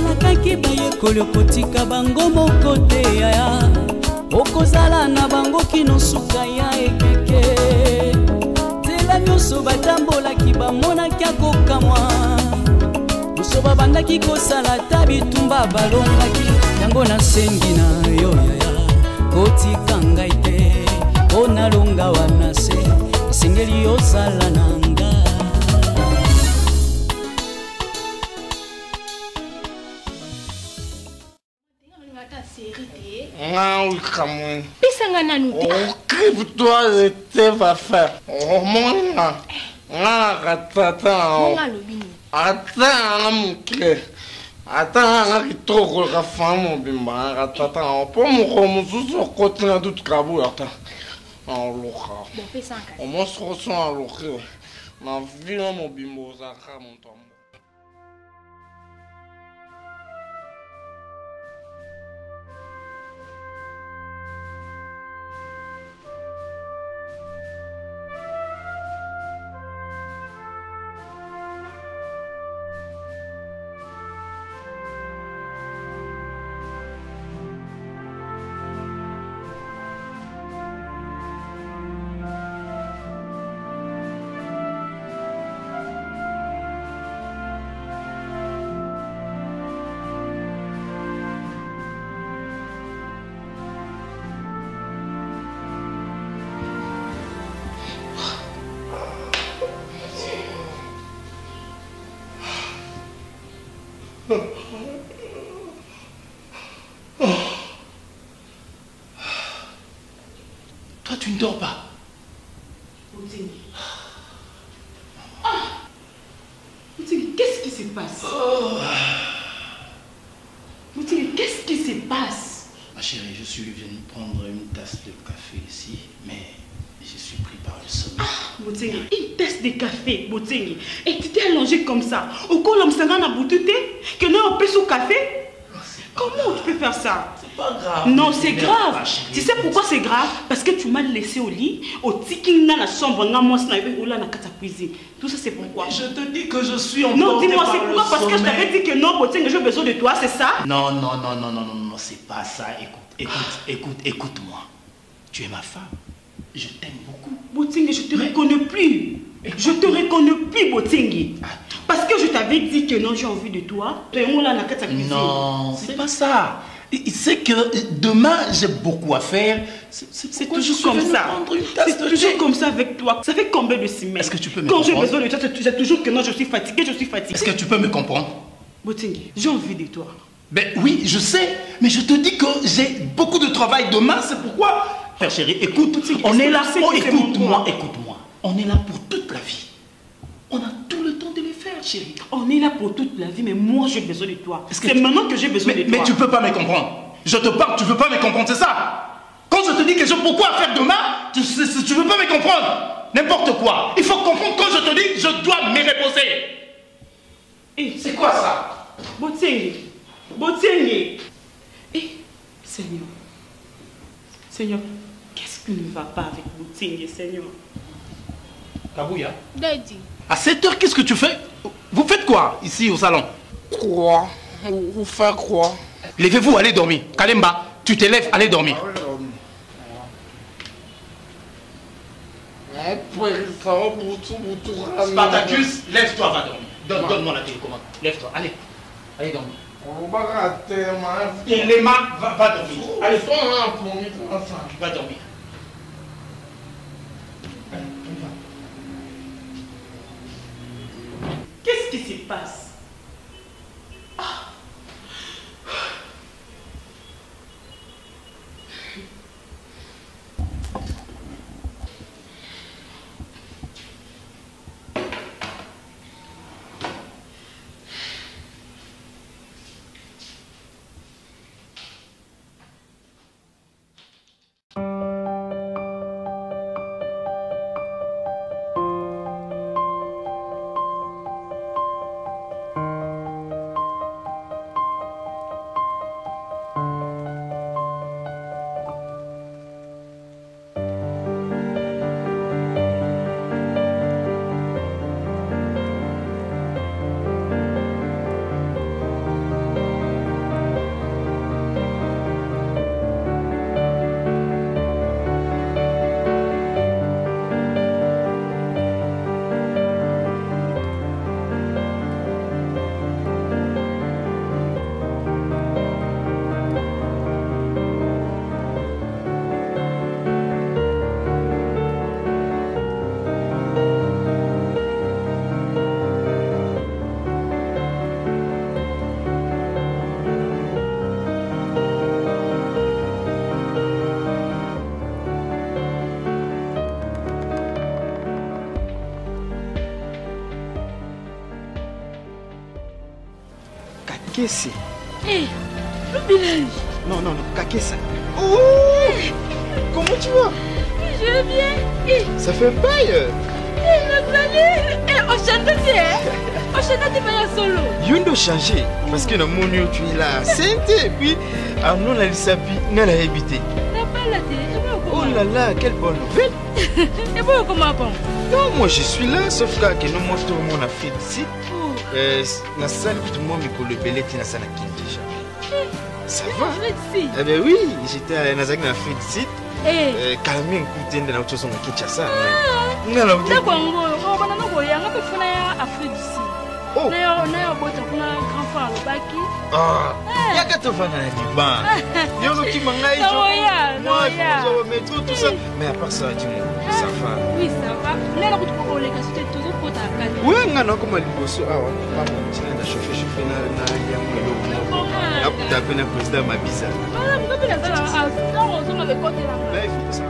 Osalakaki bayekoli okotika bango moko te yaya. Okozala na bango kino suka ya ekeke. Nzela nyonso batambolaki bamonaki akokamwa. Nyonso babandaki kosala ta bitumba balongaki. Yango nasengi na yo yaya, kotika ngai te. Onalonga wana se, esengeli ozala nanga. Oui, Cameroun. Pisanga nanu te. Occupe-toi de tes affaires. Oh, mon gars. Attends, mon clé. Attends, kitoko ka famo bimba attends pour mon mususu kotina tout kabu attends en loka Bon fais ça on se ressent en loka na vino mo bimbo za ka mon tombo. Toi, tu ne dors pas. Moutini, qu'est-ce qui se passe? Moutini, qu'est-ce qui se passe? Ma chérie, je suis venu prendre une tasse de café ici, mais je suis pris par le sommeil. Moutini, une tasse de café, Moutini. Et tu t'es allongé comme ça. Au col, on s'en a boututé, que nous on pèse au café. Comment tu peux faire ça? C'est pas grave. Non, c'est grave. Tu sais pourquoi c'est grave? Parce que tu m'as laissé au lit, au tiking dans la chambre, dans la cuisine. Tout ça, c'est pourquoi? Je te dis que je suis en Non, dis-moi, c'est pourquoi? Parce que je t'avais dit que non, Moutini, j'ai besoin de toi, c'est ça? Non, c'est pas ça. Écoute-moi. Tu es ma femme. Je t'aime beaucoup. Botingi, je te reconnais plus. Je te reconnais plus, Botingi. Parce que je t'avais dit que non, j'ai envie de toi. Non, c'est pas ça. C'est que demain, j'ai beaucoup à faire. C'est toujours comme ça. C'est toujours comme ça avec toi. Ça fait combien de semaines? Est-ce que tu peux me comprendre? Quand j'ai besoin de toi, tu sais toujours que non, je suis fatiguée, Est-ce que tu peux me comprendre? Botingi, j'ai envie de toi. Ben oui, je sais. Mais je te dis que j'ai beaucoup de travail demain. C'est pourquoi... Frère chéri, écoute, on est là. Écoute-moi. On est là pour toute la vie. On a tout le temps de les faire, chérie. On est là pour toute la vie, mais moi j'ai besoin de toi. C'est maintenant que j'ai besoin de toi. Mais tu peux pas me comprendre. Je te parle, tu veux pas me comprendre, c'est ça? Quand je te dis que j'ai beaucoup à faire demain, tu veux pas me comprendre. N'importe quoi. Il faut comprendre quand je te dis, je dois me reposer. C'est quoi ça? Botiengi. Seigneur, qu'est-ce qui ne va pas avec Botiengi, Seigneur? Kabouya. Daddy. À 7 heures, qu'est-ce que tu fais? Vous faites quoi ici au salon? Quoi? Vous faites quoi? Levez-vous, allez dormir. Kalemba, tu te lèves, allez dormir. Spartacus, lève-toi, va dormir. Donne-moi la télécommande. Lève-toi, allez. Allez dormir. Téléma, va dormir. Allez, va dormir. Qu'est-ce qui se passe? Kakesi. Eh, le village. Non, Kakesa. Oh, comment tu vas? Je vais bien. Ça fait paille. On chante aussi, hein? On chante des maillots solo. Yondo changé parce que dans mon lieu tu es là. C'est puis Arnaud l'a sapi n'a la habité. Oh là là, quelle bonne nouvelle. Et vous comment bon? Non, moi je suis là sauf que nous moi tout le monde a fait ici. Na salle tout le monde me colle le belé qui n'a ça n'a quitté déjà. Ça va? Eh ben oui, j'étais à Nazak na fait ici. Calmer un coup de temps dans autre chose on a quitté ça. Non, d'accord, on va nous voir, on va faire Afrique d'ici. Oh, on a grand frère au baki. ah, il y a qu'à te faire un liban. Il y a qui mangaï. Moi, je vais mettre tout ça. Mais à part ça, dis-moi, ça va. Oui, ça va. Là, on retrouve les gars, c'était toujours pour ta canne. Oui, on a comme un liboso. Ah, on va pas mon petit là, chauffer, na yamolo. Là, pour taper le président ma bizarre. Voilà, vous avez la salle. Ah, on s'en avait côté là. Là, il faut ça.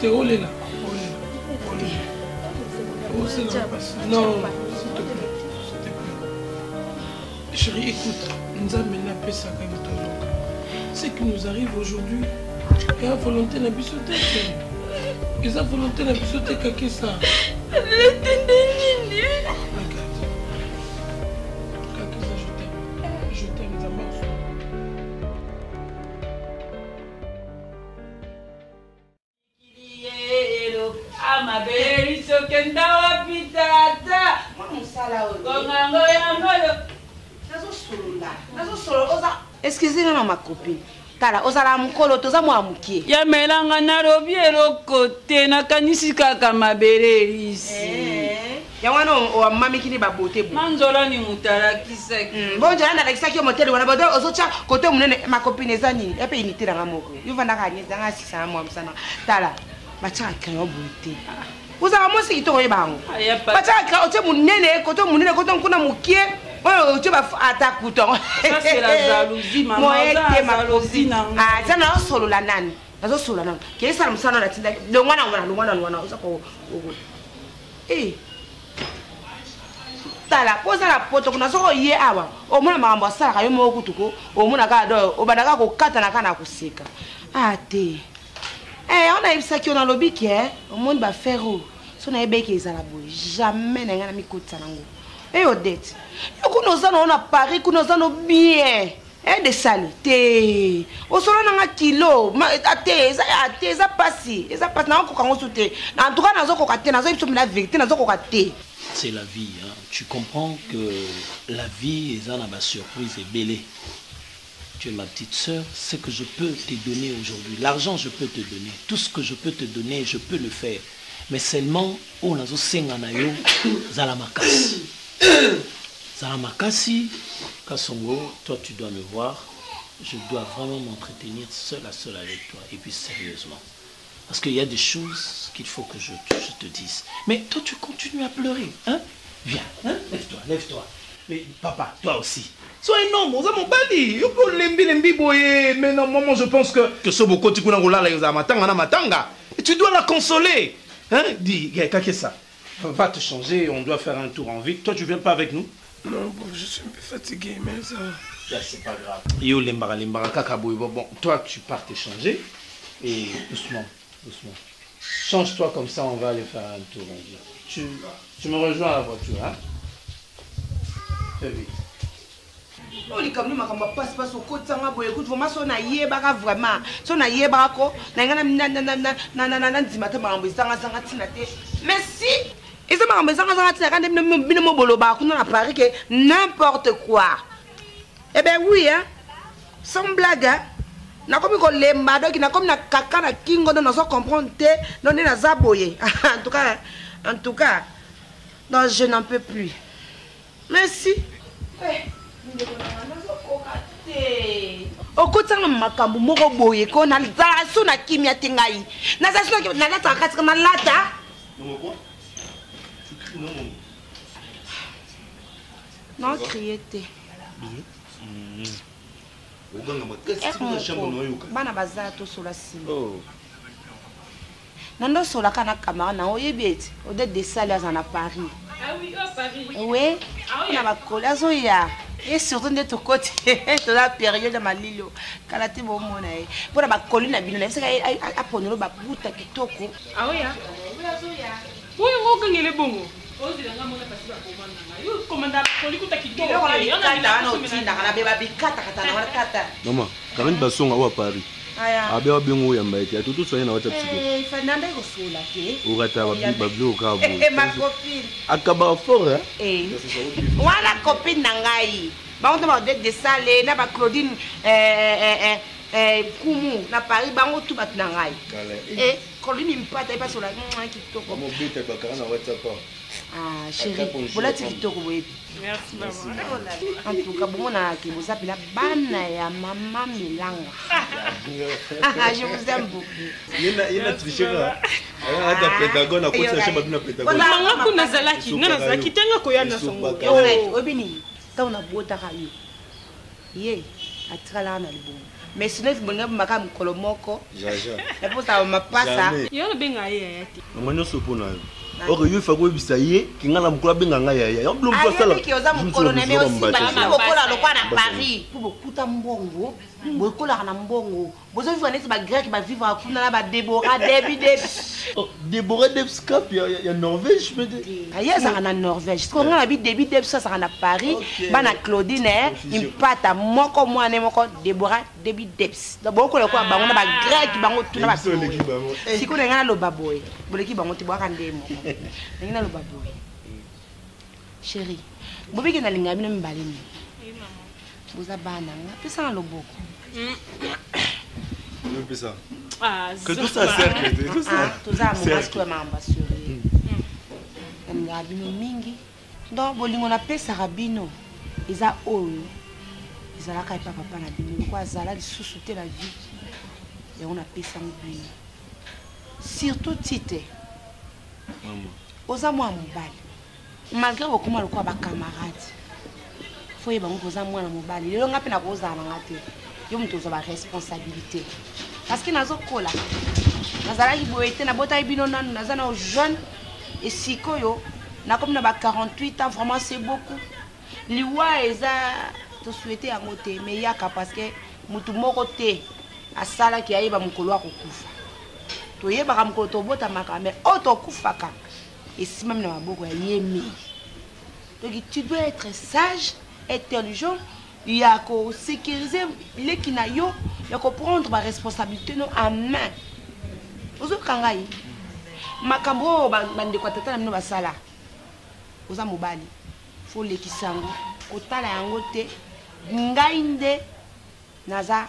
Oh là là. Non, s'il te plaît. Chérie, écoute, nous avons mené ça quand ce qui nous arrive aujourd'hui, il y a volonté de bibliothèque. Il y a volonté de bibliothèque qui ça. Je t'aime, ça marche. Excusez-moi ma copine. Tala ozala mukolo toza mwa mukie. Ya melanga na lobi eloko te na kanisi kaka mabele isi. Ya wana o mami kini ba bote bu. Manzola ni mutala kisaki. Bonja na kisaki o motel wana bodo ozocha kote munene ma copine ezani. Epe inite na moko. Yuvanda ka nyeza nga sisa mwa msana. Tala bacha kayo bote. Ozala mosi kitoko yebango. Bacha ka ote munene kote nkuna mukie. Oh, tu vas attaquer ton. Ça c'est la jalousie, maman. Ça la jalousie. Ah, ça n'a solo la nani. Nazo solo la nani. Qu'est-ce que ça me sonne la tête? Le wana. Ça ko. Eh. Tala, posa la poto kuna soko ye awa. O mona makambo sala kayo mo kutuko. O mona ka do, o banaka ko kata na kana kuseka. Ah te. On a ça qui on a lobby qui est. O monde ba faire. So na ebe ki ezala boy. Jamais na ngana mikota nango. Eh Odette, nous sommes à Paris, nous sommes bien. Eh de salité. Au solo na kilo, ça passe. Ça passe na ko kango soute. En tout cas na zo ko kate, na zo ipso la vérité, na zo ko kate. C'est la vie, hein. Tu comprends que la vie est une surprise et belle. Tu es ma petite sœur, ce que je peux te donner aujourd'hui, l'argent je peux te donner, tout ce que je peux te donner, je peux le faire. Mais seulement, on a yo Zalamakasi. Zalamakasi, Kasongo, toi tu dois me voir, je dois vraiment m'entretenir seul à seul avec toi, et puis sérieusement. Parce qu'il y a des choses qu'il faut que je te dise. Mais toi tu continues à pleurer, hein? Viens, hein? Lève-toi, lève-toi. Mais papa, toi aussi. Sois un homme, on a mon bali. Mais non, maman, je pense que ce beau côté qu'on a matanga. Et tu dois la consoler. Hein? Dis, qu'est-ce que ça? Va te changer, on doit faire un tour en ville. Toi, tu viens pas avec nous? Non, bon, je suis un peu fatigué, mais ça va. C'est pas grave. Yo, lembara, kakaboui. Bon, toi, tu pars te changer. Et doucement, doucement. Change-toi comme ça, on va aller faire un tour en ville. Tu me rejoins à la voiture, hein? Fais vite. Oh, les camelots, ma camarade passe au côté de sa boue. Écoute, vraiment, son aïe, baga vraiment. Son aïe, baga ko. Merci. Et ça m'a remis à Paris que n'importe quoi. Eh bien, oui, hein. Sans blague, hein. Na comme ko lemba donc na comme na kaka na kingo dans nos comprendre non na zaboye. En tout cas, non, je n'en peux plus. Merci. Okotanga makambo moko boye ko na zala so na kimia tingai. Na za so na lata katika na lata. Non quoi? Tu cries non mon. Non crier te. Bana baza to sola si. Oh. Nando sola kana kamera na oyebeti. Ode de salaires en Paris. Ah oui, à Paris. Oui. On a ma collègue Zoya. Et surtout de ton côté, de la période de Malilo. Kalate bon monnaie. Pour la colline à Bino, c'est à Ponolo Babuta Kitoko. Ah oui, hein? Oui, on gagne les bons. Oh, c'est la monnaie parce que la commande. Commandant, on lui coûte à Kitoko. On a des kata. Maman, quand même, basson à Paris. Abe wa bengo ya mbaite atutu sonya na WhatsApp siko. Fernanda gosola ke. Urata bablo ka bo. Ma copine. Akaba fort hein? Wala copine na ngai. Ba on ba de salé na ba Claudine Kumu na Paris bango tout bat na ngai. Claudine mpata pas sur la kitoko. Mo beta ba kana na WhatsApp. Ah chérie, voilà kitoko boye. Merci maman. En tout cas, bon, on a qui vous appelle la banane ya maman Milanga. Je vous aime beaucoup. Il y a tricheur. Ah, ta pédagogue a continué à faire ma pédagogue. Maman kuna zalaki, ngana zalaki tenga koyana songo. Obini, ta na bota kayo. Ye, atrala na libo. Mais sinon il bonga maka mkolo moko. Jaja. Et pour ça on m'a pas ça. Yo benga ye yati. Maman no sopona. Ok, il faut que vous sachiez qu'il y a un peu de temps. Il y a un peu de temps. Il y a un peu de Paris. Pour beaucoup de mbongo, beaucoup de mbongo. Vous avez vu les Grecs qui vivent à Kuna, là, Déborah, Déborah Debskap, il y a Norvège, je me dis. Il y a ça en Norvège. Ce qu'on a habité Débit Deb, ça en a Paris. Bana Claudine, il pâte à moko moi ne moko Déborah Débit Debs. Beaucoup de quoi, on a des Grecs qui bango tout là. Si qu'on a le baboy, vous l'équipe bango tu bois un démon. On a le baboy. Chérie, vous voyez que na linga bino mbalini. Vous avez banana, puis ça le beaucoup. Ça. Ah, que tout ça sert, que tout ça. Tout ça, mon masque m'a assuré. On a bino mingi. Donc, bolingo na pesa rabino. Ils a oyo. Ils a la kai papa na bino. Quoi, zala di sous-souter la vie. Et on a pesa mbino. Surtout tite. Maman. Oza moi mobali. Malgré beaucoup mal quoi ba camarade. Faut y bango oza moi na mobali. Lelo ngapi na koza na ngate. Yo mtu oza ba responsabilité. Parce que nazo kola. Nazala iboete na bota ibino nanu nazana au jeune et sikoyo na comme na ba 48 ans vraiment c'est beaucoup. Liwa eza to souhaiter à moté mais yaka parce que mutu moko te asala ki ayeba mukolo wa kokufa. To yeba ka mukolo to bota maka mais auto kufaka. Et si même na maboko ya yemi. Donc tu dois être sage, intelligent. Il y a qu'à sécuriser les kinayo, il y a qu'à prendre ma responsabilité en main. Vous avez kangai, makambo bande kwa tata na mino basala. Oza mobali, faut les kisango, kotala yango te, ngainde naza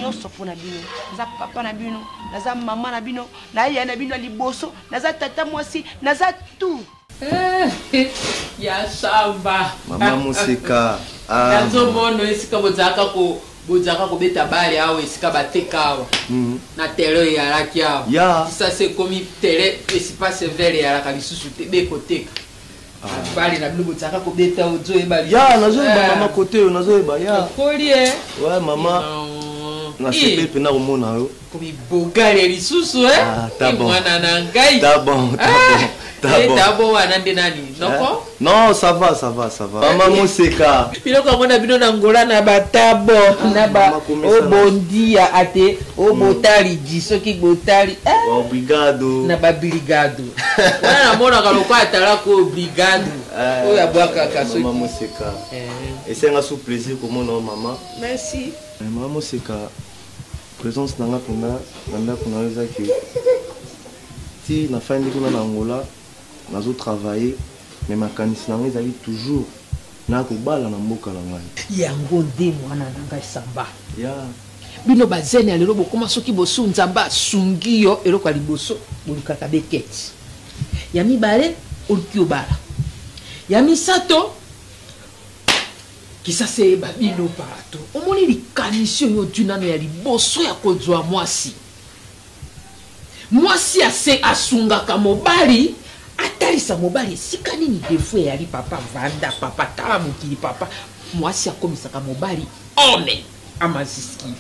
nyonso mpona bino, naza papa na bino, naza mama na bino, na ya na bino liboso, naza tata mwasi, naza tout. Ya shamba Mama Moseka. Nazo mono esika bozaka ko beta bale awo esika bateka awa. Na tele ya laki awa. Ya. Ça c'est comme tele espace vert ya laka lisusu te be koteka. Bale na bino bozaka ko beta ozo e bale. Ya nazo ba mama côté nazo e ba ya. Kolie. Ouais mama. Na sepe pena komona yo. Komi bogale lisusu ta bon. Mwana na ngai. Ta bon. D'abord anande nani noko non ça va Mama Moseka biloko ngona bino na ngola na batabo na ba obondia ate obotali jisoki botali obrigado na ba brigado wana na mona kaloko atala ko obrigado oya bwaka kasoki Mama Moseka esenga sous plaisir komona mama merci Mama Moseka présence nanga pona nanda kuna ezaki si na fin de kuna na ngola nazo travailler mais makanisi nanga ezali toujours na kobala na mboka na ngai yango nde mwana na ngai samba ya bino bazene ya lelo bokoma soki bosu nzamba asungi yo eloko ya liboso bolukaka beketi ya mibale oluki obala ya misato kisasa eyeba bino parato omoni likanisi oyo odunano ya liboso ya kozwa mwasi ase asungaka mobali atalisa mobali esika nini defo eyali papa vanda papa tala mokili papa mwasi akomisaka mobali ome amaziskili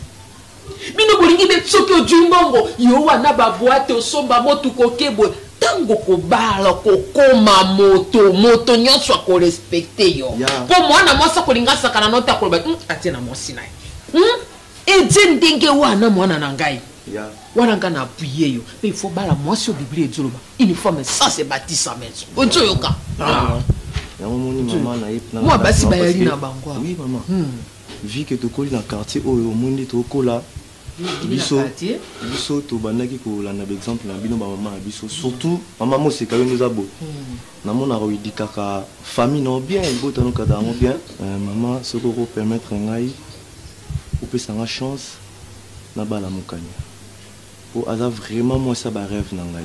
bino bolingi be soki ozwi mbongo yo wana babwate osomba motuka okebwe ntango kobala kokoma moto nyonso akorespecte yo mpo mwana mwasi akolinga asakana note akoloba atie na mwasi na ye edie ndenge wana mwana na ngai wana nga na appuye yo mpe il faut bala mwasi o biblia ezoloba une femme sans se bâtir sa maison ozoyoka mwa basi bayali na bango oui mama vu que tokoli na quartier oyo omondi tokola biso tobandaki kolanda baexemple na bino bamama na biso surtout Mama Moseka yo eza boye namonaka oyidikaka famille na bien ebotanokata yango bien mama soki okopermettre ngai opesanga chance na bala mokanya po aza vraiment mwasi ya barêve na ngai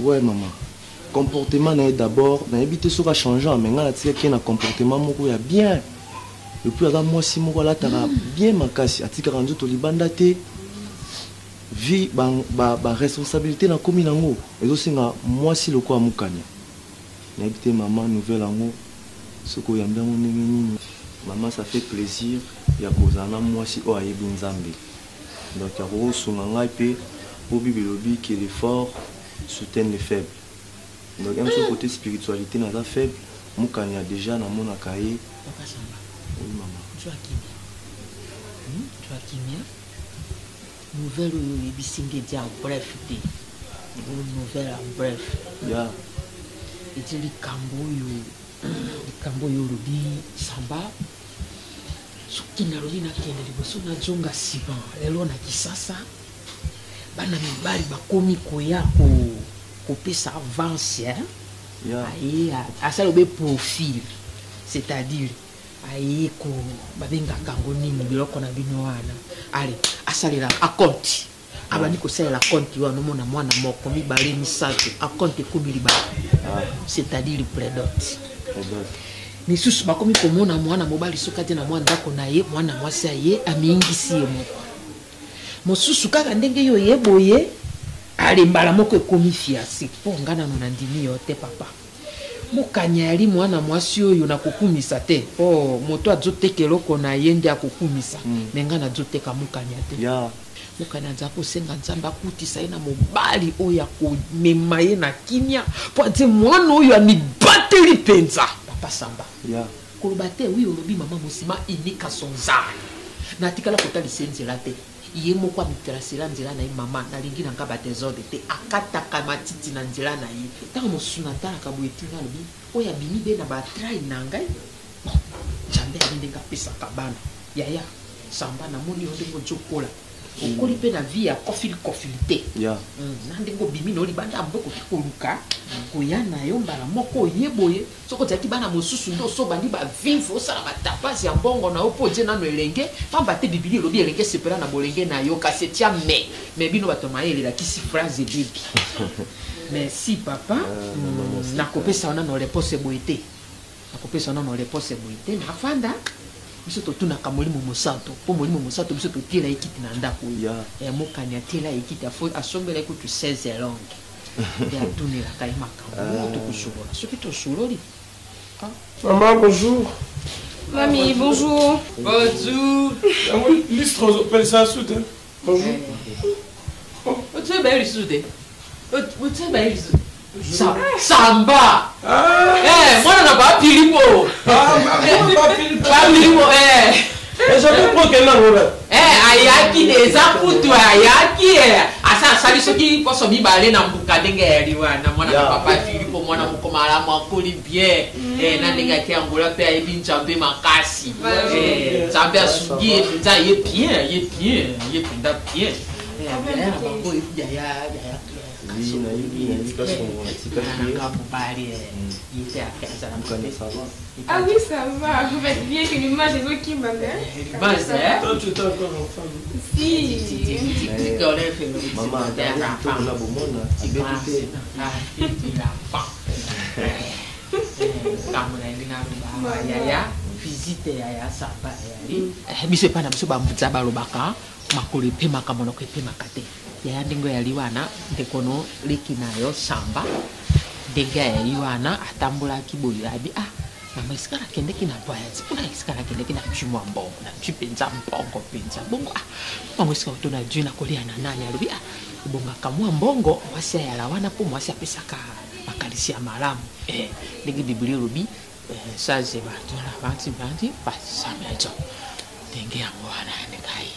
ouais mama comportement na ye d'abord nayebi te soki achangeant mais ngai natikaki na comportement moko ya bien epuis aza mwasi moko alataka bien makasi atikaka nzoto libanda te vi baresponsabilité na komi nango ezosenga mwasi lokola mokanya nayebi te mama nouvelle yango soki oyambi yango ndenge nini mama ça fait plaisir ya kozala na mwasi oyo ayebi nzambe donc ya kokosunga ngai mpe po bible elobi que les forts soutiennent les faibles donc un seul côté spiritualité naza faible mokanya déjà namonaka ye oui maman tu as kimia nouvelle oyo oyebisinga edi en bref te nouvelle en bref ya edi likambo oyo olobi samba soki nalobi nakende liboso nazonga nsima lelo na kisasa bana mibali bakomi koya kopesa avance aye asala obe profil c'est-à-dire aye ko babengaka yango nini biloko na bino wana ale asalela akonti abandi kosalela konti wana omona mwana moko mibale misato akonti ekomi libala c'est-à-dire prédote misusu bakomi komona mwana mobali soki ate na mwa ndako na ye mwana mwasi aye amingisi ye moko mosusu kaka ndenge yo ye boye ale mbala moko ekomi fiasi mpo nga nano na ndimi yo te papa mokanya yali mwana mwasi oyo nakokumisa te mpo moto azoteka eloko na ye nde akokumisa me nga nazoteka mokanya te mokanya aza kosenga nzambe akutisa ye na mobali oyo akomema ye na kimia mpo ate mwana oyo amibateli mpenza papa samba koloba te wi olobi mama mosima inika sonzala natikala kotalisa nzela te ye moko amiterasela nzela na ye mama nalingi na nga badesordre te akataka matiti na nzela na ye ntango mosuna atalaka boye tinga alobi oyo abimi be na batrai na ngai nzambe ali ndenge apesaka bana yaya samba namoni yo ndenge ozokola okoli mpe na vie ya kofili te ya na ndenge obimi na olibanda mbokoki koluka koya na yo mbala moko oyeboye soki ozalaki bana mosusu nde osobandi bavive osala batapasi ya mbongo na yo mpo odie nano elenge pamba te bibili elobi elenge sepela na bolenge na yo kasi etia me bino bato mayele elakisi phrase ebebi merci papa nakopesa wana na repose boye te nakopesa wana na repose boye te nafanda biso totunaka molimo mosato mpo molimo mosato biso totiela ekiti na ndako oyo mokani atiela ekiti asombela ekutu 16 langue nde atunelaka ye makambo tokosulola soki tosuloli Maman, bonjour. Mamie, bonjour. Bonjour. L'istre, appelle ça soute. Bonjour. Tu es belle soute. Tu es belle soute. Samba. Moi, on n'a pas Philippe. Pas Philippe. J'avais pris quel nom ayaki eza kutu ayaki asa sali soki poso mibale na mbuka ndenge yaliwana mwana na papa Philippe mwana mokomala makoli bien na ndenge ake angola pe ayebi nzambe makasi nzambe asungi epinza ye bien bango yaya Ah oui, ça va. Vous faites bien que l'image est ok, ma mère. Toi, tu étais encore enfant. Si. Maman, visite ya samba biso epa na biso bambutsa balobaka makolo epemaka monoko epemaka te yaya ndenge yali wana ndekono leki na yo samba ndenge yali wana atambolaki boyo abi mama esika nakendeki na voyage mpona esika nakendeki na twi mwa mbongo na twi mpenza mbongo mpenza bongo mama esika otona dieu nakolia na nani alobi ebongaka mwa mbongo mwasi ayala wana mpo mwasi apesaka makalisi ya malamu ndenge biblia elobi ça c'est bandi pas maison ndenge yango wana nekai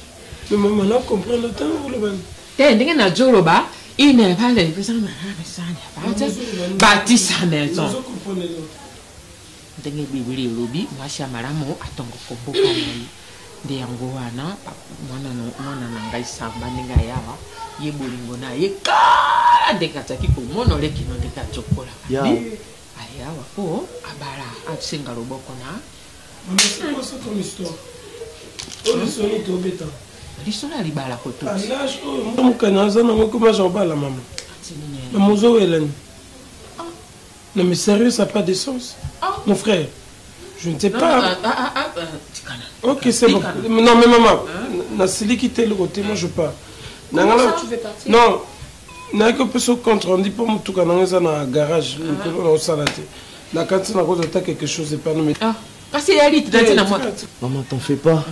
mais maman là comprendre le temps ou le ban ndenge na joloba ine pale pesa na sana bati sa maison ndenge biblia elobi mwasi ya malamu atongo komboka ngai nde yango wana mwana na ngai samba ndenge ayawa ye bolingo na ye kala ndenge ataki komona olekino ndenge ajokola ayawa po abala asenga loboko na c'est quoi ça comme histoire olisoni tobeta lisolo ya libala kotuti alage oyo mokani aza nango koma jobala mama na mozowelani non mais sérieux ça n'a pas de sens mon frère je ne sais pas ok c'est bon non mais maman nasiliki te le côté moi je pars tu veux partir non nayaki mpeso compte rendu mpo motuka nango eza na garage likolo na osala te na kati na kozata quelque chose epano kasi yali tete na moi maman t'en fais pas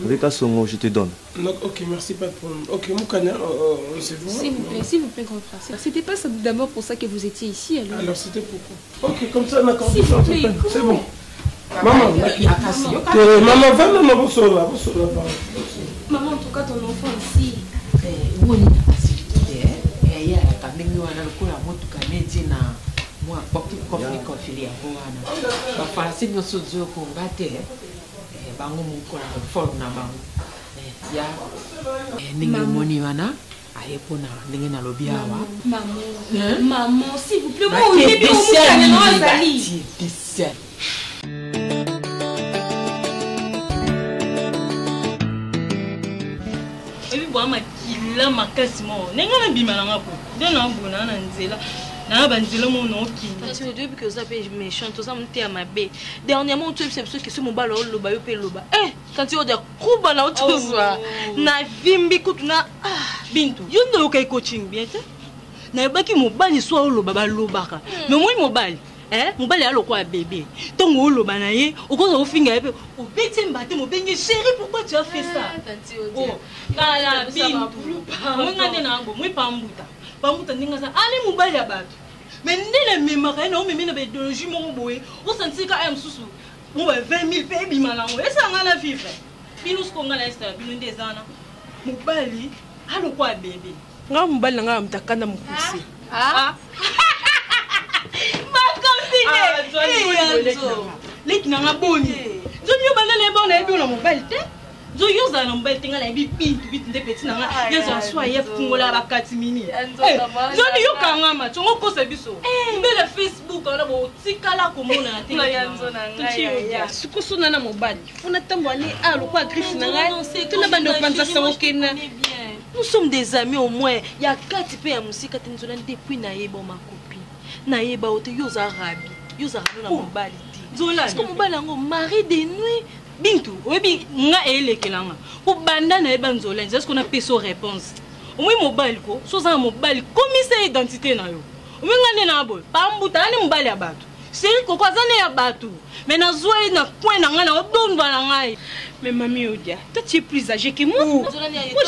Vekas Songo je te donne ok merci pas de problème ok Moukania c'est vous s'il vous plaît grand frère c'était pas d'abord pour ça que vous étiez ici alors c'était pourquoi ok comme ça d'accord c'est bon maman va na bosola maman en tout cas ton enfant ici woni na facilité ya ndenge wana lokola motuka neti na mwa kofili yango wana bafarasi nyonso ozokonga te bango mokola forme na bango ya ndenge omoni wana aye mpona ndenge nalobi awa maman s'il vous plaît moi oyebi omukane na azali bwa makila makasi mo nenga na bima na ngapo nde na mbona na nzela na banzela mo no kinda parce que depuis que ça fait méchant tout ça monter à ma baie dernièrement tu sais que ce mon balo loba yo pe loba quand tu oda kuba na otuzwa na vimbi kutuna bintu yo ndo kai coaching bien te na baki mobali so loba ba lobaka mais moi mobali mobali alokwa bébé tongo oloba na ye okoza ofinga pe obeti mbate mobengi chérie pourquoi tu as fait ça kala bintu mwenga nde nango mwe pambuta ndinga sa ale mobali ya bato mais ndele memaka na omemi na idéologie moko boye osantika aya mosusu mo ba 20000 pe ebima nango esanga na vivre bino sikonga na esta bino nde ezana mobali alokwa bébé nga mobali na nga mutakanda mokusi leki na nga boni nzoni yo balele ebona yebi ona mobali te zo yoza na mobali tenga na yebi pintu bitu nde peti na nga yoza swa ye fungola bakati mini zo ni yoka ngama tongo kosa biso mbele Facebook ona bo tikala komona na tenga yanzo na nga sukusu na mobali funa tambo ani alo kwa griffe na nga tuna bando panza sawokena. Nous sommes des amis au moins. Il y a 4 pays à musique depuis naïba ma copine. Naïba ote yoza rabi. Yoza rabi na mobali di. Zola. Parce que mobali ngo mari de nuit. Bintu, obi nga elekelanga. Ko banda na eba nzola, est-ce qu'on a peso réponse? Au moins mobile ko, soza mobile commissaire identité na yo. Au moins ngane na boy, pambuta ni mobile ya batu. C'est ko kwazane ya batu. Mais na zoe na coin na nga na odonva na ngai. Mais mamie Odia, toi tu es plus âgée que moi. Moi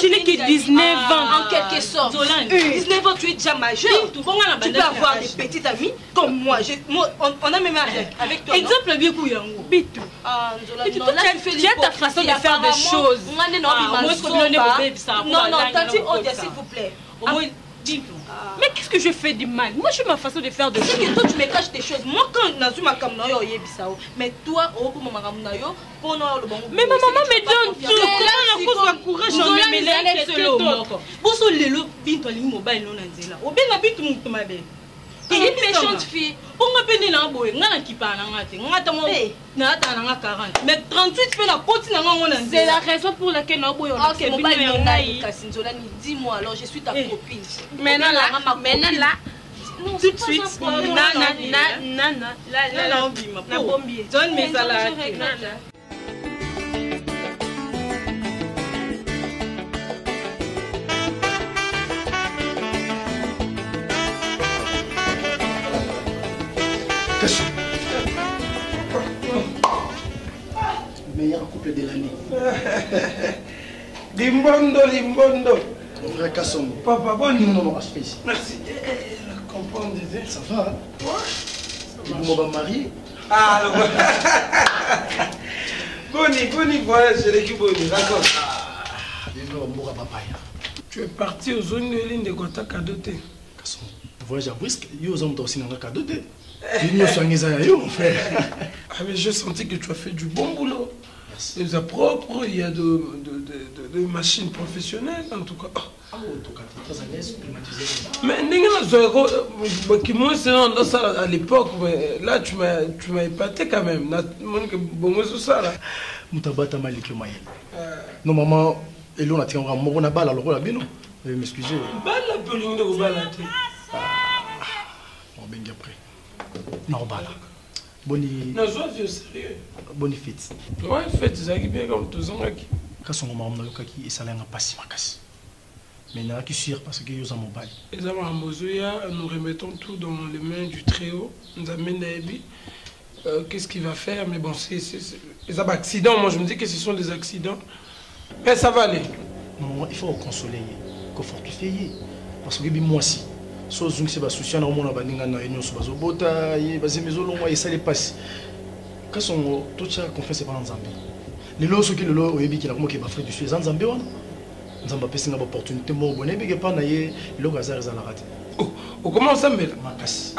je n'ai que 19 ans. En quelque sorte. 19 ans, tu es déjà majeur. Tu peux avoir des petites amies comme moi. On a même avec toi. Exemple bien coup yango. Bitou. Tu as ta façon de faire des choses. Non, Tati Odia, s'il vous plaît. Mais qu'est-ce que je fais de mal? Moi, j'ai ma façon de faire de choses. C'est que toi, tu me caches tes choses. Moi, quand Nazu m'a comme Nayo, mais toi, mais ma maman me donne tout. Comment on a courage en me mêler solo? Bosso lelo binto ali mobile non nzela. Obenga bintu muntu mabe. Une méchante fille. Ponga pende na boye, nga na kipa na ngate. Ngata mo na ata na 40. Mais 38 fait la poti na ngo na nzela. C'est la raison pour laquelle na boye on a fait mobile na ngai. Dis-moi alors, je suis ta copine. Maintenant là. Tout de suite. Nana. La bombier. Donne mes salades. Meilleur couple de l'année. Limbondo. Mon frère Kasson. Papa, bonne nuit. Non, ici. Merci. Comprendre. Ça va, hein? Ouais. Vous m'avez marié. Ah, Boni, voilà, je l'ai dit Boni, d'accord. Tu es parti aux zones de l'île de Gota Kadoté. Kasson, voyage à Brisque, il y a aux hommes aussi dans le Kadoté. Mon frère. Ah, mais j'ai senti que tu as fait du bon boulot. Il y a propre, il y a de machines professionnelles en tout cas. Ah, en tout cas, tu es très à l'aise, climatisé. Mais à l'époque, là tu m'as épaté quand même. Moutabata Malik Maïl. Non, maman, et l'on a tiré un mot, on a balle, alors on a bien, non? Veuillez m'excuser. Balle la peline de Balate. On va bien après. Non, balle. Boni. Non, je suis sérieux. Boni fête. Ouais, fête, ça qui bien comme tous ans. Quand son maman n'a pas qui ça l'a pas si macas. Mais n'a qui sûr parce que ils ont mon bail. Les amis à Mozoya, nous remettons tout dans les mains du Très-Haut. Nous amène Naebi. Qu'est-ce qu'il va faire? Mais bon, c'est des accidents. Moi, je me dis que ce sont des accidents. Mais ça va aller. Non, il faut consoler, fortifier. Parce que moi aussi. So zungi se basoucia na omona baninga na enyo so bazobota ye bazemezolo ngwa esale passe kaso tocha confiance pa nzambe lelo soki lelo oyebi ki na komo ke ba frère du suis nzambe wana nzamba pesi nga ba opportunité mo boné bige pa na ye lelo gazar za la rate o comment ça me makasi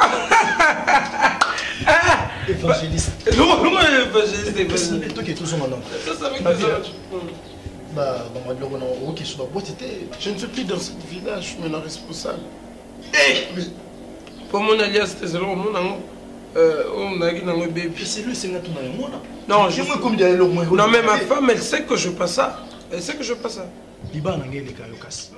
évangéliste non évangéliste toi qui es tout son nom ça avec les autres je ne suis plus dans cette village, je suis maintenant responsable. Pour mon alias, c'est là, on a un bébé. C'est lui, c'est notre nom. Non, non, mais ma femme, elle sait que je passe ça. Elle sait que je passe ça. Liban, on a les caillocs.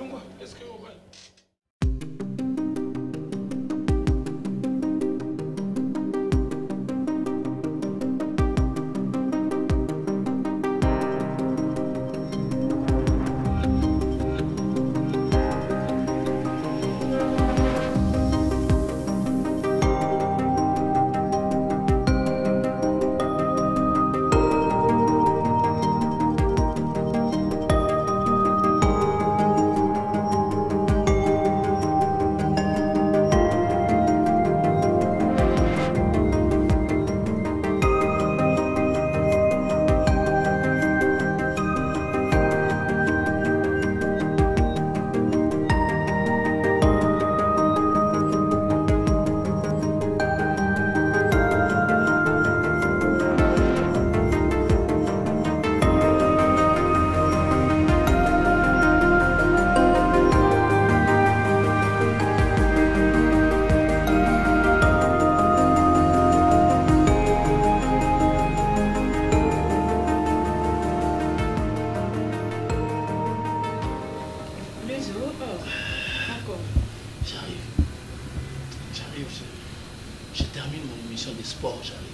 sport, j'arrive.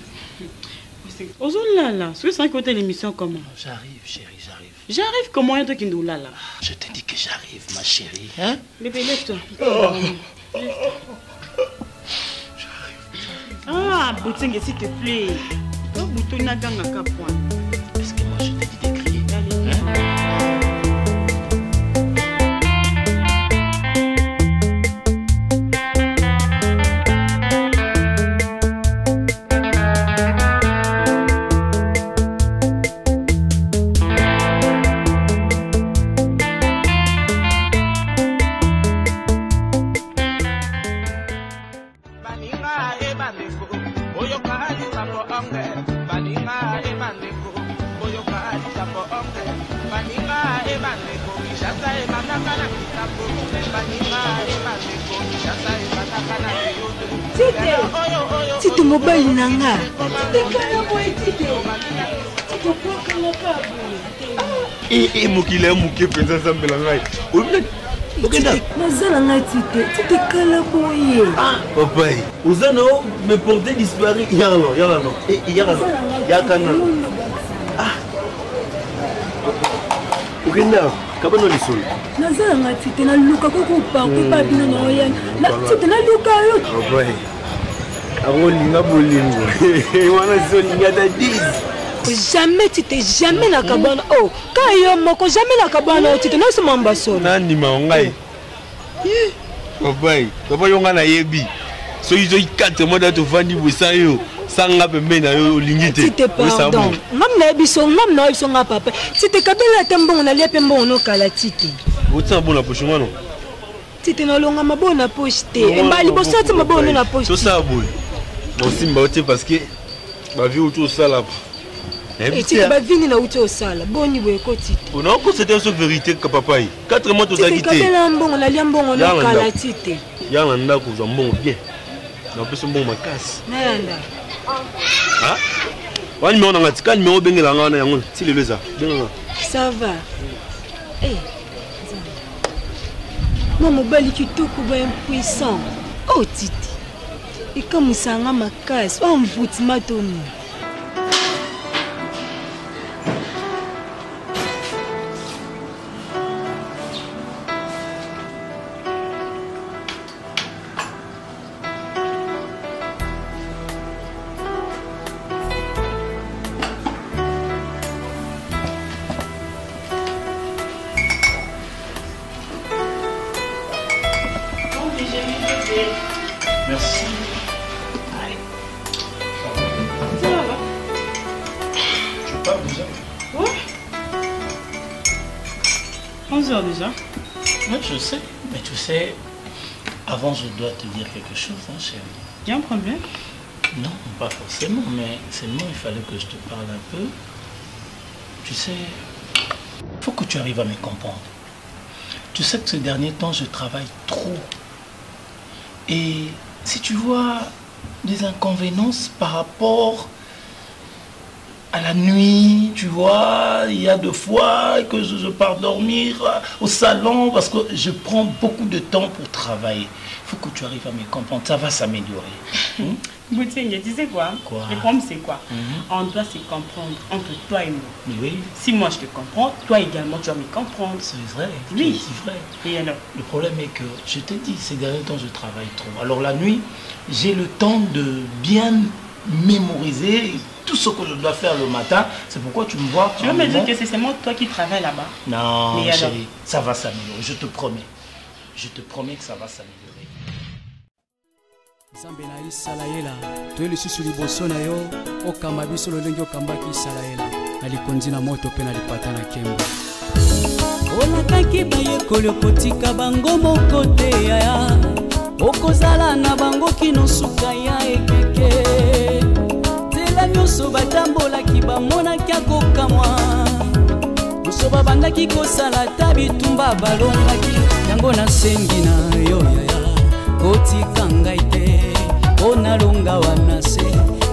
Aux là, là, c'est ça côté l'émission comment? J'arrive, chérie, j'arrive. J'arrive comment un truc qui nous là là? Je te dis que j'arrive, ma chérie. Hein? Bébé, lève-toi. Ah, Boutingue, s'il te plaît. Oh, Bouton n'a qu'un point. Est-ce que moi je t'ai dit de crier? Tite mobile nanga. Et mokile moke penza zambe la ngai. Nazala ngai tite kala boye. Ah, papa, Ozano me portait disparu. Yala non. Yakana. Ah. Ukenda, kabano lisolo. Nazala ngai tite na luka koko pa bino no yana. Na tite na luka yo. Papa. Arolinga bolingo. Wana zolinga da 10. Jamais tite jamais na kabana. Oh, kayo moko jamais na kabana tite na semamba solo. Nani maongai. Papa yonga na yebi. So izo 4 mois to fandi bosayo. Sanga pembe na yo lingite. Tite pardon. Ngam na biso nga papa. Tite kabela tembo na lia pembo no kala tite. Otsa bona pochonga no. Tite na longa mabona poste. Mbali bosate mabona na poste. So ça boy. Bon simba ote parce que ba vie autour ça là. Tite ba vini na uti osala. Boni boye ko tite. On a encore c'était une vérité que papa yi. 4 mois to zakite. Tite kabela mbongo na lia mbongo no kala tite. Yala ndako za mbongo bien. Na pesa mbongo makasi. Nanda. Ah? Wani me on a tika numéro bengela ngana yango. Si le leza. Benga. Ça va. Eh. Moi mobali kitoko ba impuissant. Oh tite. Et comme ça nga makasi, on mvuti matoni. Merci. Allez. Ça va là? Tu pars déjà? Ouais. 11h déjà. Oui, je sais. Mais tu sais, avant je dois te dire quelque chose, hein, chérie. Il y a un problème? Non, pas forcément, mais seulement il fallait que je te parle un peu. Tu sais, il faut que tu arrives à me comprendre. Tu sais que ces derniers temps, je travaille trop. Et si tu vois des inconvéniences par rapport à la nuit, tu vois, il y a 2 fois que je pars dormir au salon parce que je prends beaucoup de temps pour travailler. Il faut que tu arrives à me comprendre, ça va s'améliorer. Boutingue, tu sais quoi? Quoi? Le problème c'est quoi? On doit se comprendre entre toi et moi. Mais oui. Si moi je te comprends, toi également tu vas me comprendre. C'est vrai. Oui. C'est vrai. Et alors? Le problème est que, je te dis, ces derniers temps je travaille trop. Alors la nuit, j'ai le temps de bien mémoriser tout ce que je dois faire le matin. C'est pourquoi tu me vois. Tu veux me dire que c'est seulement toi qui travailles là-bas? Non, mais chérie, ça va s'améliorer, je te promets. Je te promets que ça va s'améliorer. Nzambe na Isalaela, toye lisusu liboso na yo, okamba biso lolenge okambaki Isalaela, na likonzi na moto pe na lipata na kemba. Olakaki bayekoli okotika bango moko te yaya, okozala na bango kino suka ya ekeke. Nzela nyonso batambolaki bamonaki akokamwa, nyonso babandaki kosala ta bitumba balongaki, yango nasengi na yo yaya, kotika ngai te. Onalonga wana se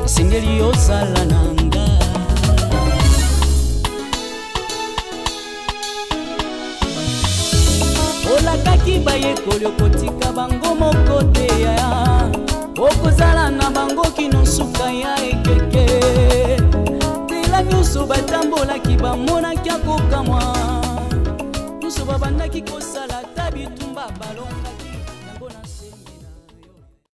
esengeli ozala nanga. Olakaki bayekoli okotika bango moko te yaya, okozala na bango kino suka suka ya ekeke tela nyonso batambolaki bamonaki akokamwa nyonso babandaki kosala ta bitumba balongo